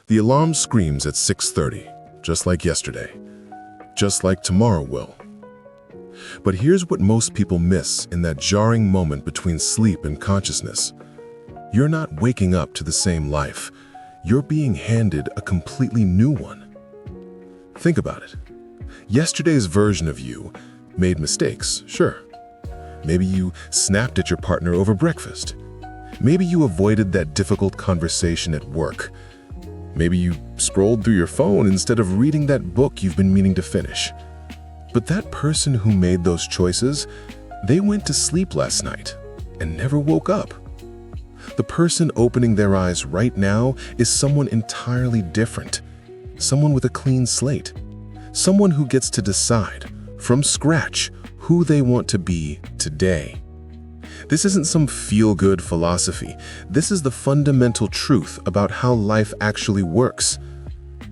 The alarm screams at 6:30, just like yesterday, just like tomorrow will. But here's what most people miss in that jarring moment between sleep and consciousness. You're not waking up to the same life. You're being handed a completely new one. Think about it. Yesterday's version of you made mistakes, sure. Maybe you snapped at your partner over breakfast. Maybe you avoided that difficult conversation at work. Maybe you scrolled through your phone instead of reading that book you've been meaning to finish. But that person who made those choices, they went to sleep last night and never woke up. The person opening their eyes right now is someone entirely different. Someone with a clean slate. Someone who gets to decide, from scratch, who they want to be today. This isn't some feel-good philosophy. This is the fundamental truth about how life actually works.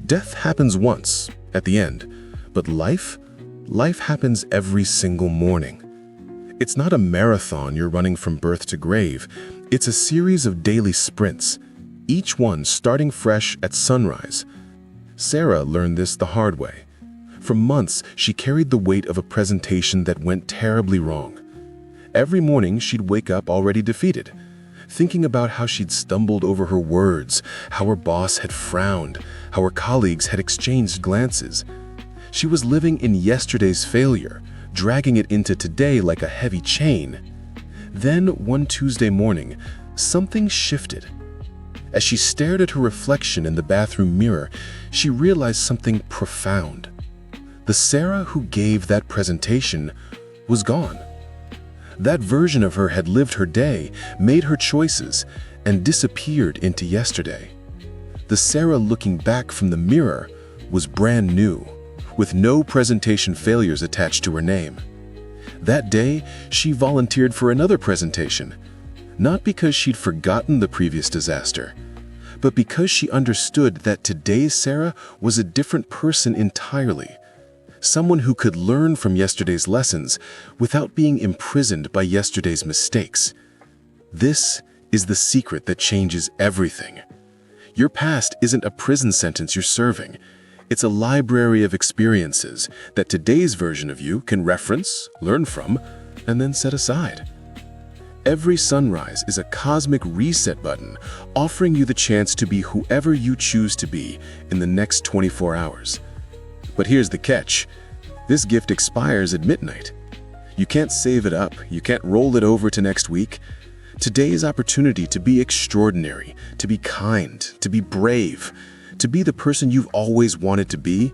Death happens once, at the end, but life happens every single morning. It's not a marathon you're running from birth to grave. It's a series of daily sprints, each one starting fresh at sunrise. Sarah learned this the hard way. For months, she carried the weight of a presentation that went terribly wrong. Every morning, she'd wake up already defeated, thinking about how she'd stumbled over her words, how her boss had frowned, how her colleagues had exchanged glances. She was living in yesterday's failure, dragging it into today like a heavy chain. Then, one Tuesday morning, something shifted. As she stared at her reflection in the bathroom mirror, she realized something profound. The Sarah who gave that presentation was gone. That version of her had lived her day, made her choices, and disappeared into yesterday. The Sarah looking back from the mirror was brand new, with no presentation failures attached to her name. That day, she volunteered for another presentation, not because she'd forgotten the previous disaster, but because she understood that today's Sarah was a different person entirely. Someone who could learn from yesterday's lessons without being imprisoned by yesterday's mistakes. This is the secret that changes everything. Your past isn't a prison sentence you're serving. It's a library of experiences that today's version of you can reference, learn from, and then set aside. Every sunrise is a cosmic reset button, offering you the chance to be whoever you choose to be in the next 24 hours. But here's the catch. This gift expires at midnight. You can't save it up. You can't roll it over to next week. Today's opportunity to be extraordinary, to be kind, to be brave, to be the person you've always wanted to be,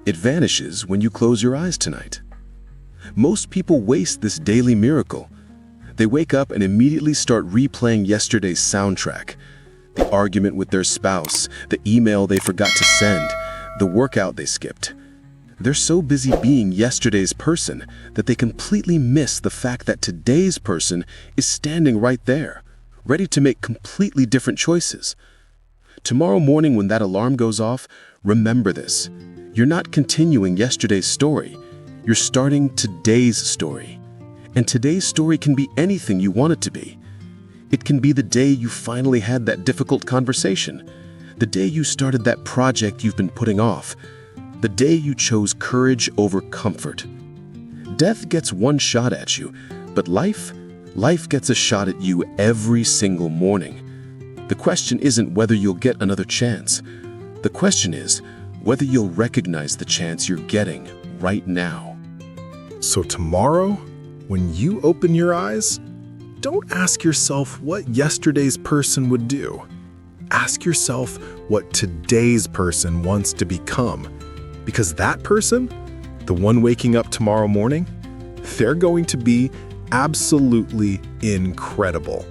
it vanishes when you close your eyes tonight. Most people waste this daily miracle. They wake up and immediately start replaying yesterday's soundtrack. The argument with their spouse, the email they forgot to send, the workout they skipped. They're so busy being yesterday's person that they completely miss the fact that today's person is standing right there, ready to make completely different choices. Tomorrow morning when that alarm goes off, remember this. You're not continuing yesterday's story. You're starting today's story. And today's story can be anything you want it to be. It can be the day you finally had that difficult conversation, the day you started that project you've been putting off, the day you chose courage over comfort. Death gets one shot at you, but life gets a shot at you every single morning. The question isn't whether you'll get another chance. The question is whether you'll recognize the chance you're getting right now. So tomorrow, when you open your eyes, don't ask yourself what yesterday's person would do. Ask yourself what today's person wants to become. Because that person, the one waking up tomorrow morning, they're going to be absolutely incredible.